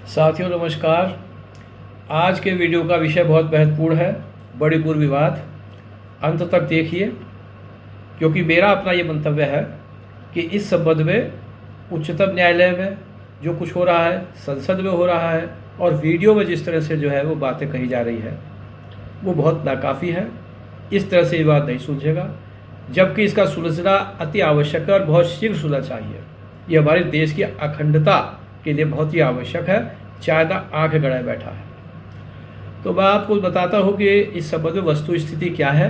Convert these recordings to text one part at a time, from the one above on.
साथियों नमस्कार। आज के वीडियो का विषय बहुत महत्वपूर्ण है, मणिपुर विवाद। अंत तक देखिए, क्योंकि मेरा अपना ये मंतव्य है कि इस संबंध में उच्चतम न्यायालय में जो कुछ हो रहा है, संसद में हो रहा है और वीडियो में जिस तरह से जो है वो बातें कही जा रही है वो बहुत नाकाफ़ी है। इस तरह से विवाद नहीं सुलझेगा, जबकि इसका सुलझना अति आवश्यक है और बहुत शीघ्र सुलझना चाहिए। ये हमारे देश की अखंडता के लिए बहुत ही आवश्यक है। चाइना आंख गड़ाए बैठा है। तो मैं आपको बताता हूँ कि इस संबंध में वस्तु स्थिति क्या है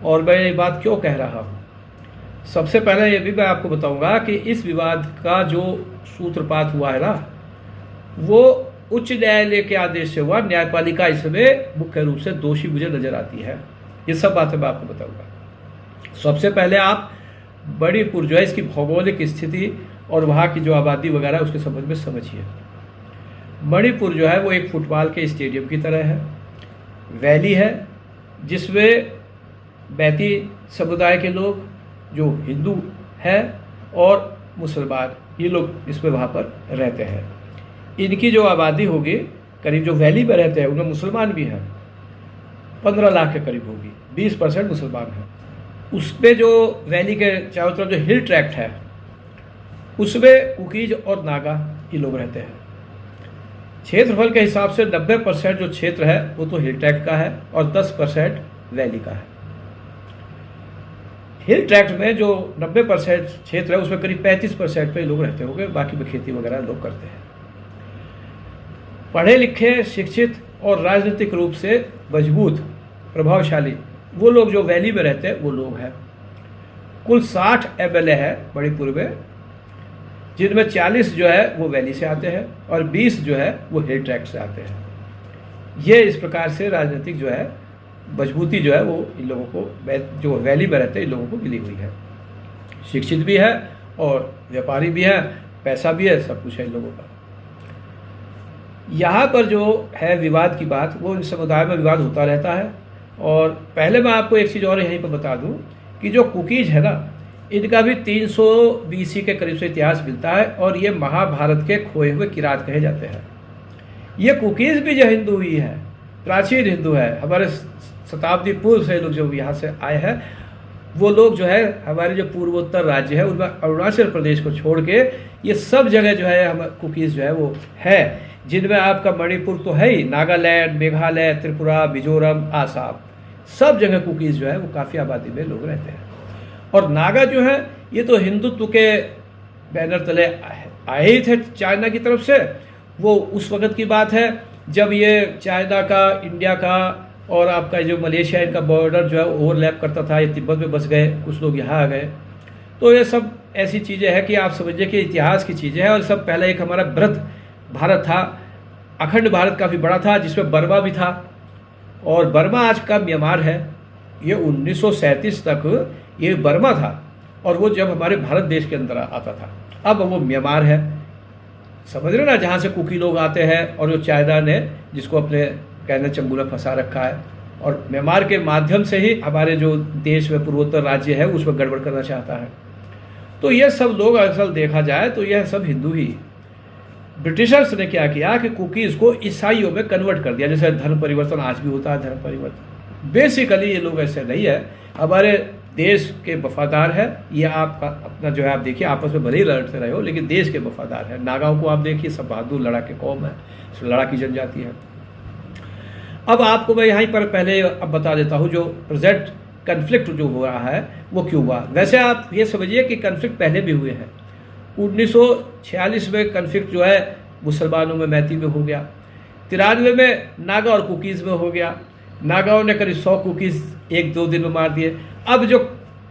और मैं ये बात क्यों कह रहा हूँ। सबसे पहले ये भी मैं आपको बताऊंगा कि इस विवाद का जो सूत्रपात हुआ है ना, वो उच्च न्यायालय के आदेश से हुआ। न्यायपालिका इसमें मुख्य रूप से दोषी मुझे नजर आती है। ये सब बातें मैं आपको बताऊंगा। सबसे पहले आप मणिपुर जो है, इसकी भौगोलिक स्थिति और वहाँ की जो आबादी वगैरह उसके संबंध में समझिए। मणिपुर जो है वो एक फुटबॉल के स्टेडियम की तरह है, वैली है, जिसमें बैती समुदाय के लोग जो हिंदू हैं और मुसलमान, ये लोग इसमें वहाँ पर रहते हैं। इनकी जो आबादी होगी करीब, जो वैली में रहते हैं उनमें मुसलमान भी हैं, 15 लाख के करीब होगी, 20% मुसलमान हैं। उसमें जो वैली के चारों तरफ जो हिल ट्रैक्ट है उसमें कुकीज और नागा ये लोग रहते हैं। क्षेत्रफल के हिसाब से 90% जो क्षेत्र है वो तो हिल ट्रैक्ट का है और 10% वैली का है। हिल ट्रैक्ट में जो 90% क्षेत्र है उसमें करीब 35% पे लोग रहते होंगे, बाकी में खेती वगैरह लोग करते हैं। पढ़े लिखे, शिक्षित और राजनीतिक रूप से मजबूत, प्रभावशाली वो लोग जो वैली में रहते हैं वो लोग हैं। कुल 60 MLA है मणिपुर में, जिनमें 40 जो है वो वैली से आते हैं और 20 जो है वो हिल ट्रैक्ट से आते हैं। ये इस प्रकार से राजनीतिक जो है मजबूती जो है वो इन लोगों को, जो वैली में रहते हैं, इन लोगों को मिली हुई है। शिक्षित भी है और व्यापारी भी है, पैसा भी है, सब कुछ है इन लोगों का। यहाँ पर जो है विवाद की बात, वो इन समुदाय में विवाद होता रहता है। और पहले मैं आपको एक चीज़ और यहीं पर बता दूँ कि जो कुकीज है ना, इनका भी 300 BC के करीब से इतिहास मिलता है और ये महाभारत के खोए हुए किरात कहे जाते हैं। ये कुकीज भी जो हिंदू ही है, प्राचीन हिंदू है। हमारे शताब्दी पूर्व से लोग जो यहाँ से आए हैं, वो लोग जो है हमारे जो पूर्वोत्तर राज्य है उनमें अरुणाचल प्रदेश को छोड़ के ये सब जगह जो है हम कुकीज जो है वो है, जिनमें आपका मणिपुर तो है ही, नागालैंड, मेघालय, त्रिपुरा, मिजोरम, आसाम, सब जगह कुकीज जो है वो काफ़ी आबादी में लोग रहते हैं। और नागा जो है ये तो हिंदुत्व के बैनर तले आए ही थे चाइना की तरफ से। वो उस वक़्त की बात है जब ये चाइना का, इंडिया का और आपका जो मलेशिया, इनका बॉर्डर जो है ओवरलैप करता था। ये तिब्बत में बस गए, कुछ लोग यहाँ आ गए। तो ये सब ऐसी चीज़ें हैं कि आप समझिए कि इतिहास की चीज़ें हैं। और सब पहले एक हमारा बृहद भारत था, अखंड भारत काफ़ी बड़ा था, जिसमें बर्मा भी था। और बर्मा आज का म्यांमार है। ये 1937 तक ये बर्मा था और वो जब हमारे भारत देश के अंदर आता था, अब वो म्यांमार है। समझ रहे ना, जहाँ से कुकी लोग आते हैं और जो चाइना ने जिसको अपने कहने चंगुल में फंसा रखा है, और म्यांमार के माध्यम से ही हमारे जो देश में पूर्वोत्तर राज्य है उसमें गड़बड़ करना चाहता है। तो ये सब लोग असल देखा जाए तो यह सब हिंदू ही। ब्रिटिशर्स ने क्या किया कि कुकीज़ को ईसाइयों में कन्वर्ट कर दिया। जैसे धर्म परिवर्तन आज भी होता है, धर्म परिवर्तन बेसिकली ये लोग ऐसे नहीं है, हमारे देश के वफादार है। ये आपका अपना जो है, आप देखिए आपस में भले ही लड़ते रहे हो लेकिन देश के वफादार है। नागाओं को आप देखिए, सब बहादुर लड़ाके कौम है, लड़ाकी जनजाति है। अब आपको मैं यहाँ पर पहले अब बता देता हूँ जो प्रेजेंट कन्फ्लिक्ट जो हो रहा है वो क्यों हुआ। वैसे आप ये समझिए कि कन्फ्लिक्ट पहले भी हुए हैं। 1946 में कन्फ्लिक्ट जो है मुसलमानों में, मैती में हो गया। 93 में नागा और कुकीज़ में हो गया। नागाओं ने करीब 100 कुकीज़ 1-2 दिन में मार दिए। अब जो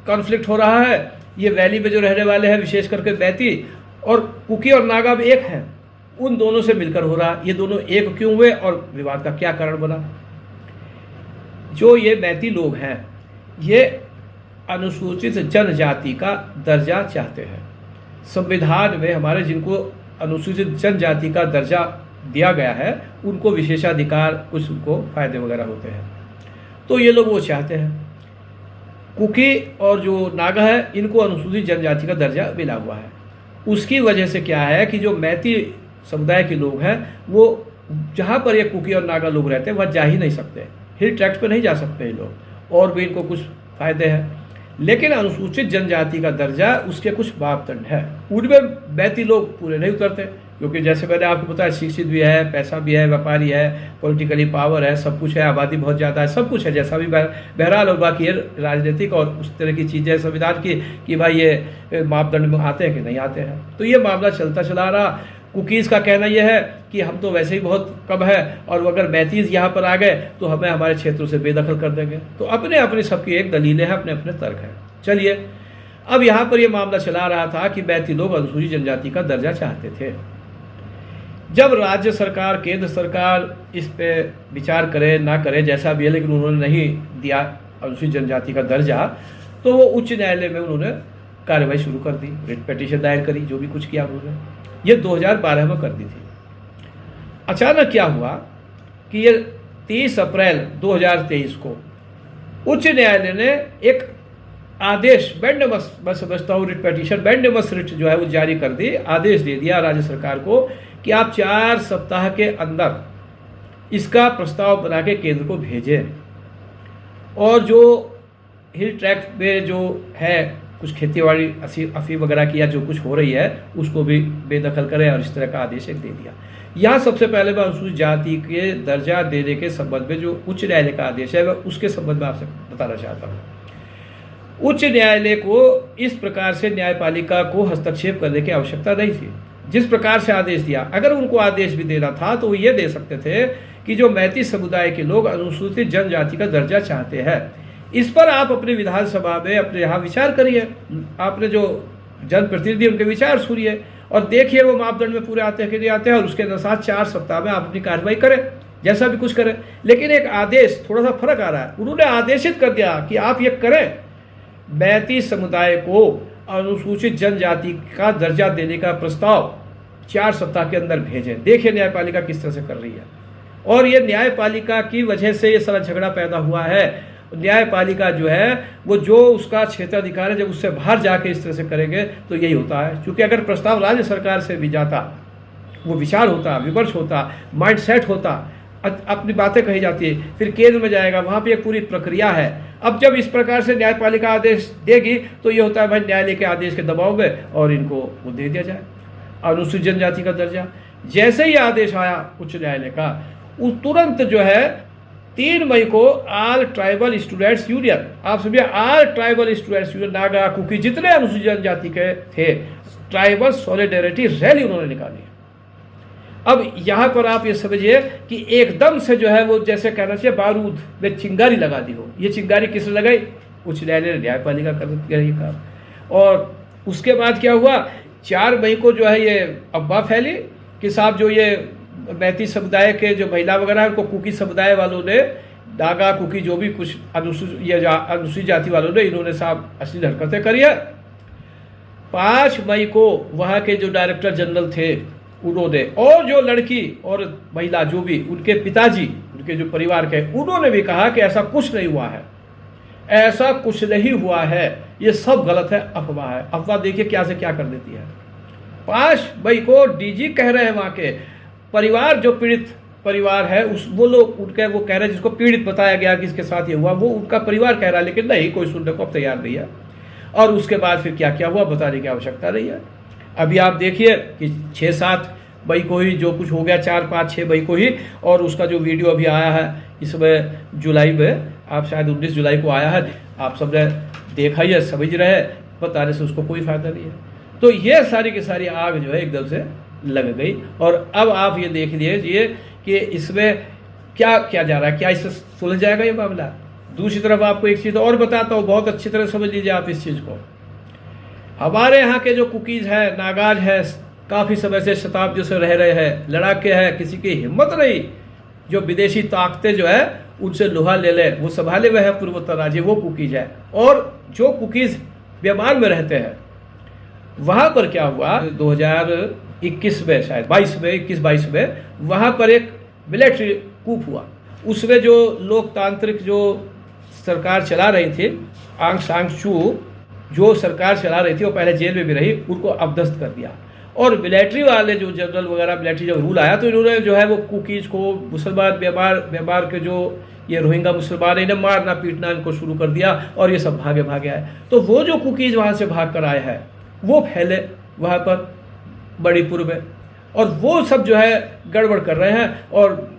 कॉन्फ्लिक्ट हो रहा है ये वैली में जो रहने वाले हैं, विशेष करके बैती और कुकी और नागा अब एक हैं, उन दोनों से मिलकर हो रहा। ये दोनों एक क्यों हुए और विवाद का क्या कारण बना। जो ये बैती लोग हैं ये अनुसूचित जनजाति का दर्जा चाहते हैं। संविधान में हमारे जिनको अनुसूचित जनजाति का दर्जा दिया गया है उनको विशेषाधिकार, कुछ उनको फायदे वगैरह होते हैं, तो ये लोग वो चाहते हैं। कुकी और जो नागा है इनको अनुसूचित जनजाति का दर्जा मिला हुआ है। उसकी वजह से क्या है कि जो मैती समुदाय के लोग हैं वो जहाँ पर ये कुकी और नागा लोग रहते हैं वह जा ही नहीं सकते, हिल ट्रैक्ट पे नहीं जा सकते ये लोग, और भी इनको कुछ फ़ायदे हैं। लेकिन अनुसूचित जनजाति का दर्जा, उसके कुछ मापदंड है, उनमें बैती लोग पूरे नहीं उतरते, क्योंकि जैसे मैंने आपको बताया शिक्षित भी है, पैसा भी है, व्यापारी है, पॉलिटिकली पावर है, सब कुछ है, आबादी बहुत ज़्यादा है, सब कुछ है जैसा भी बहरहाल, और बाकी ये राजनीतिक और उस तरह की चीज़ें संविधान की कि भाई ये मापदंड में आते हैं कि नहीं आते हैं। तो ये मामला चलता चला रहा। कुकीज़ का कहना यह है कि हम तो वैसे ही बहुत कम है, और अगर बैतीज़ यहाँ पर आ गए तो हमें हमारे क्षेत्रों से बेदखल कर देंगे। तो अपने अपने सबकी एक दलीलें हैं, अपने अपने तर्क हैं। चलिए, अब यहाँ पर यह मामला चला रहा था कि बैती लोग अनुसूचित जनजाति का दर्जा चाहते थे। जब राज्य सरकार, केंद्र सरकार इस पे विचार करे ना करे जैसा भी है, लेकिन उन्होंने नहीं दिया अनुसूचित जनजाति का दर्जा, तो वो उच्च न्यायालय में उन्होंने कार्रवाई शुरू कर दी, रिट पिटीशन दायर करी, जो भी कुछ किया उन्होंने, ये 2012 में कर दी थी। अचानक क्या हुआ कि ये 30 अप्रैल 2023 को उच्च न्यायालय ने एक आदेश, रिट पिटीशन बेंडमस रिट जो है वो जारी कर दी, आदेश दे दिया राज्य सरकार को कि आप 4 सप्ताह के अंदर इसका प्रस्ताव बना के केंद्र को भेजें, और जो हिल ट्रैक्ट में जो है कुछ खेतीबाड़ी अफीम वगैरह की या जो कुछ हो रही है उसको भी बेदखल करें, और इस तरह का आदेश एक दे दिया। यहाँ सबसे पहले मैं अनुसूचित जाति के दर्जा देने के संबंध में जो उच्च न्यायालय का आदेश है वह उसके संबंध में आपसे बताना चाहता हूँ। उच्च न्यायालय को इस प्रकार से न्यायपालिका को हस्तक्षेप करने की आवश्यकता नहीं थी। जिस प्रकार से आदेश दिया, अगर उनको आदेश भी देना था तो वो ये दे सकते थे कि जो मैती समुदाय के लोग अनुसूचित जनजाति का दर्जा चाहते हैं, इस पर आप अपने विधानसभा में अपने यहाँ विचार करिए, आपने जो जनप्रतिनिधि उनके विचार सुनिए और देखिए वो मापदंड में पूरे आते हैं कि नहीं आते हैं, और उसके अनुसार 4 सप्ताह में आप अपनी कार्रवाई करें, जैसा भी कुछ करें। लेकिन एक आदेश, थोड़ा सा फर्क आ रहा है, उन्होंने आदेशित कर दिया कि आप ये करें, मैती समुदाय को अनुसूचित जनजाति का दर्जा देने का प्रस्ताव 4 सप्ताह के अंदर भेजें। देखिए न्यायपालिका किस तरह से कर रही है, और ये न्यायपालिका की वजह से ये सारा झगड़ा पैदा हुआ है। न्यायपालिका जो है वो जो उसका क्षेत्राधिकार है, जब उससे बाहर जाके इस तरह से करेंगे तो यही होता है। क्योंकि अगर प्रस्ताव राज्य सरकार से भी जाता, वो विचार होता, विमर्श होता, माइंड सेट होता, अपनी बातें कही जाती है, फिर केंद्र में जाएगा, वहाँ पे एक पूरी प्रक्रिया है। अब जब इस प्रकार से न्यायपालिका आदेश देगी तो ये होता है भाई न्यायालय के आदेश के दबाव में और इनको वो दे दिया जाए अनुसूचित जनजाति का दर्जा। जैसे ही आदेश आया उच्च न्यायालय का, तुरंत जो है 3 मई को ऑल ट्राइबल स्टूडेंट्स यूनियन, आप समझिए all tribal students union, Naga, Kuki, जितने अनुसूचित जनजाति के थे, ट्राइबल सॉलिडेरिटी रैली उन्होंने निकाली। अब यहाँ पर आप ये समझिए कि एकदम से जो है वो जैसे कहना चाहिए बारूद में चिंगारी लगा दी हो। ये चिंगारी किसने लगाई? उच्च न्यायालय ने, न्यायपालिका कर रही काम। और उसके बाद क्या हुआ, 4 मई को जो है ये अफवाह फैली कि साहब जो ये मैती समुदाय के जो महिला वगैरह उनको कुकी समुदाय वालों ने, नागा, कुकी, जो भी कुछ अनुसूचित जाति वालों ने, इन्होंने साहब अश्लील हरकतें करी है। 5 मई को वहाँ के जो डायरेक्टर जनरल थे उन्होंने, और जो लड़की और महिला जो भी उनके पिताजी, उनके जो परिवार के, उन्होंने भी कहा कि ऐसा कुछ नहीं हुआ है, ऐसा कुछ नहीं हुआ है, ये सब गलत है, अफवाह है। अफवाह देखिए क्या से क्या कर देती है। 5 मई को डीजी कह रहे हैं वहाँ के परिवार, जो पीड़ित परिवार है उस वो लोग उनके वो कह रहे हैं, जिसको पीड़ित बताया गया कि इसके साथ ये हुआ, वो उनका परिवार कह रहा है, लेकिन नहीं, कोई सुनने को अब तैयार नहीं है। और उसके बाद फिर क्या क्या हुआ बताने की आवश्यकता नहीं है। अभी आप देखिए कि 6-7 मई को ही जो कुछ हो गया, 4-5-6 मई को ही, और उसका जो वीडियो अभी आया है इसमें जुलाई में, आप शायद 19 जुलाई को आया है, आप सबने देखा ही है, समझ रहे हैं, बताने से उसको कोई फायदा नहीं है। तो ये सारी की सारी आग जो है एकदम से लग गई। और अब आप ये देख लीजिए कि इसमें क्या क्या जा रहा है, क्या इससे सुलझ जाएगा ये मामला। दूसरी तरफ आपको एक चीज़ और बताता हूँ, बहुत अच्छी तरह समझ लीजिए आप इस चीज़ को। हमारे यहाँ के जो कुकीज़ हैं, नागाज हैं, काफ़ी समय से शताब्दियों से रह रहे हैं, लड़ाके हैं, किसी की हिम्मत नहीं जो विदेशी ताकतें जो है उनसे लोहा ले ले, वो संभाले हुए हैं पूर्वोत्तर राज्य, वो कुकीज़ है। और जो कुकीज़ म्यांमार में रहते हैं, वहाँ पर क्या हुआ 2021 में, शायद 21-22 में, वहाँ पर एक मिलिट्री कूप हुआ। उसमें जो लोकतांत्रिक जो सरकार चला रही थी, आंग सान सू जो सरकार चला रही थी, वो पहले जेल में भी रही, उनको अपदस्थ कर दिया। और मिलिट्री वाले जो जनरल वगैरह मिलिट्री जब रूल आया तो इन्होंने जो है वो कुकीज़ को मुसलमान व्यवहार के जो ये रोहिंगा मुसलमान है इन्हें मारना पीटना इनको शुरू कर दिया और ये सब भागे भागे आए। तो वो जो कुकीज़ वहाँ से भाग कर आए हैं वो फैले वहाँ पर मणिपुर में, और वो सब जो है गड़बड़ कर रहे हैं, और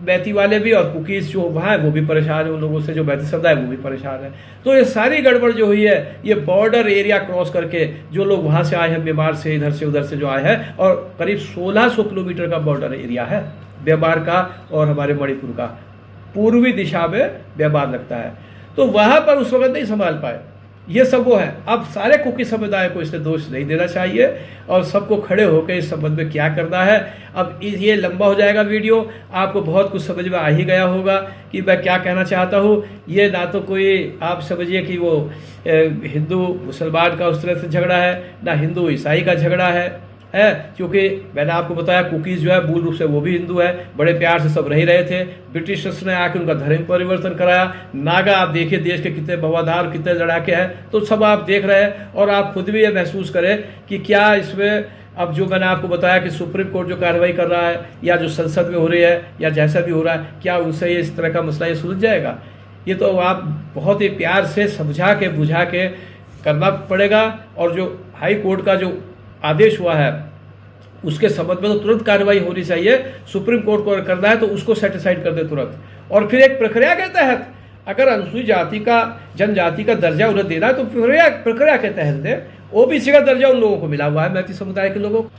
बैती वाले भी और कुकीज़ जो वहाँ है वो भी परेशान है, उन लोगों से जो बैती समुदाय वो भी परेशान है। तो ये सारी गड़बड़ जो हुई है ये बॉर्डर एरिया क्रॉस करके जो लोग वहाँ से आए हैं म्यांमार से इधर से उधर से जो आए हैं, और करीब 1600 किलोमीटर का बॉर्डर एरिया है म्यांमार का और हमारे मणिपुर का, पूर्वी दिशा में म्यांमार लगता है। तो वहाँ पर उस वक्त नहीं संभाल पाए, ये सब वो है। अब सारे कुकी समुदाय को इसलिए दोष नहीं देना चाहिए और सबको खड़े होकर इस संबंध में क्या करना है। अब ये लंबा हो जाएगा वीडियो, आपको बहुत कुछ समझ में आ ही गया होगा कि मैं क्या कहना चाहता हूँ। ये ना तो कोई आप समझिए कि वो हिंदू मुसलमान का उस तरह से झगड़ा है, ना हिंदू ईसाई का झगड़ा है क्योंकि मैंने आपको बताया कुकीज़ जो है मूल रूप से वो भी हिंदू है, बड़े प्यार से सब रह रहे थे। ब्रिटिशर्स ने आके उनका धर्म परिवर्तन कराया। नागा आप देखिए देश के कितने बवादार कितने लड़ाके हैं, तो सब आप देख रहे हैं और आप खुद भी ये महसूस करें कि क्या इसमें अब जो मैंने आपको बताया कि सुप्रीम कोर्ट जो कार्रवाई कर रहा है या जो संसद में हो रही है या जैसा भी हो रहा है, क्या उनसे ये इस तरह का मसला ये सुलझ जाएगा? ये तो आप बहुत ही प्यार से समझा के बुझा के करना पड़ेगा। और जो हाई कोर्ट का जो आदेश हुआ है उसके संबंध में तो तुरंत कार्रवाई होनी चाहिए। सुप्रीम कोर्ट को करना है तो उसको सेटिसाइड कर दे तुरंत, और फिर एक प्रक्रिया के तहत अगर अनुसूचित जाति का जनजाति का दर्जा उन्हें देना है तो प्रक्रिया के तहत दे। ओबीसी का दर्जा उन लोगों को मिला हुआ है, मैती समुदाय के लोगों को।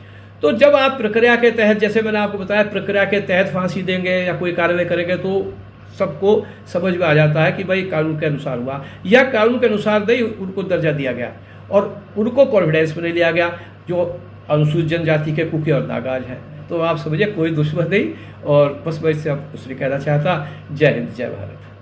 तो जब आप प्रक्रिया के तहत, जैसे मैंने आपको बताया, प्रक्रिया के तहत फांसी देंगे या कोई कार्रवाई करेंगे तो सबको समझ में आ जाता है कि भाई कानून के अनुसार हुआ या कानून के अनुसार नहीं उनको दर्जा दिया गया और उनको कॉन्फिडेंस में नहीं लिया गया जो अनुसूचित जनजाति के कुकी और नागाज हैं। तो आप समझिए कोई दुश्मन नहीं, और बस मैं इससे आप कुछ नहीं कहना चाहता। जय हिंद, जय भारत।